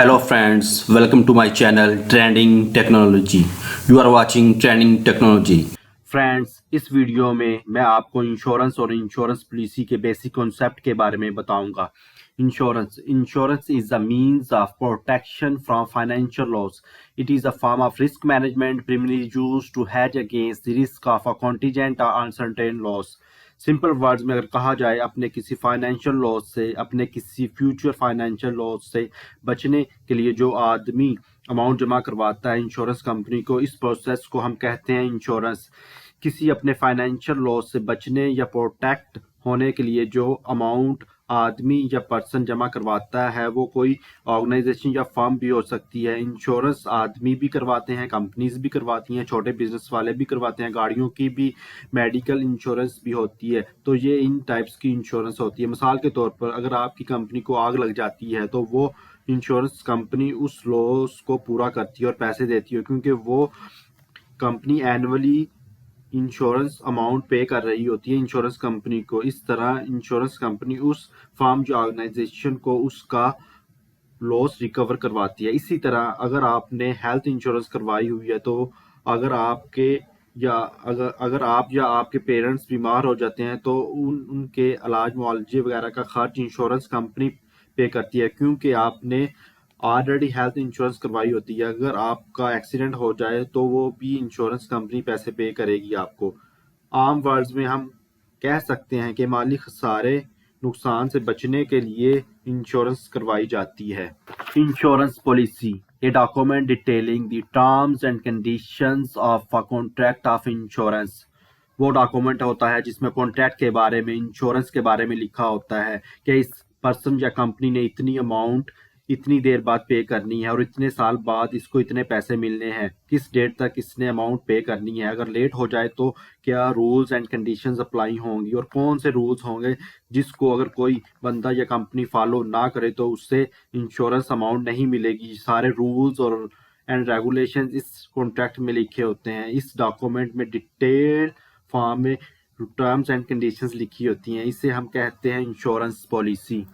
Hello friends, welcome to my channel Trending Technology. You are watching Trending Technology. Friends, इस video में मैं आपको insurance और insurance policy के बेसिक कॉन्सेप्ट के बारे में बताऊंगा। Insurance is a means of protection from financial loss. It is a form of risk management primarily used to hedge against the risk of a contingent or uncertain loss. Simple words में अगर कहा जाए, अपने किसी financial loss से, अपने किसी future financial loss से बचने के लिए जो आदमी अमाउंट जमा करवाता है इंश्योरेंस कंपनी को, इस प्रोसेस को हम कहते हैं इंश्योरेंस. किसी अपने फाइनेंशियल लॉस से बचने या प्रोटेक्ट होने के लिए जो अमाउंट आदमी या पर्सन जमा करवाता है, वो कोई ऑर्गेनाइजेशन या फर्म भी हो सकती है. इंश्योरेंस आदमी भी करवाते हैं, कंपनीज भी करवाती हैं, छोटे बिजनेस वाले भी करवाते हैं, गाड़ियों की भी मेडिकल इंश्योरेंस भी होती है. तो ये इन टाइप्स की इंश्योरेंस होती है. मिसाल के तौर पर अगर आपकी कंपनी को आग लग जाती है तो वो इंश्योरेंस कंपनी उस लॉस को पूरा करती है और पैसे देती है, क्योंकि वो कंपनी एनुअली इंश्योरेंस अमाउंट पे कर रही होती है इंश्योरेंस कंपनी को. इस तरह इंश्योरेंस कंपनी उस फर्म या ऑर्गेनाइजेशन को उसका लॉस रिकवर करवाती है. इसी तरह अगर आपने हेल्थ इंश्योरेंस करवाई हुई है तो अगर आपके या अगर आप या आपके पेरेंट्स बीमार हो जाते हैं तो उनके इलाज मुआवजे वगैरह का खर्च इंश्योरेंस कंपनी पे करती है, क्योंकि आपने ऑलरेडी हेल्थ इंश्योरेंस करवाई होती है. अगर आपका एक्सीडेंट हो जाए तो वो भी इंश्योरेंस कंपनी पैसे पे करेगी आपको. आम वर्ड्स में हम कह सकते हैं कि माली खसारे नुकसान से बचने के लिए इंश्योरेंस करवाई जाती है. Insurance policy, a document detailing the terms and conditions of a contract of insurance. वो डॉक्यूमेंट होता है जिसमें कॉन्ट्रैक्ट के बारे में, इंश्योरेंस के बारे में लिखा होता है कि इस पर्सन या कंपनी ने इतनी अमाउंट इतनी देर बाद पे करनी है और इतने साल बाद इसको इतने पैसे मिलने हैं, किस डेट तक इसने अमाउंट पे करनी है. अगर लेट हो जाए तो क्या रूल्स एंड कंडीशंस अप्लाई होंगी और कौन से रूल्स होंगे जिसको अगर कोई बंदा या कंपनी फॉलो ना करे तो उससे इंश्योरेंस अमाउंट नहीं मिलेगी. सारे रूल्स और एंड रेगुलेशन इस कॉन्ट्रैक्ट में लिखे होते हैं. इस डॉक्यूमेंट में डिटेल फॉर्म में टर्म्स एंड कंडीशंस लिखी होती हैं. इसे हम कहते हैं इंश्योरेंस पॉलिसी.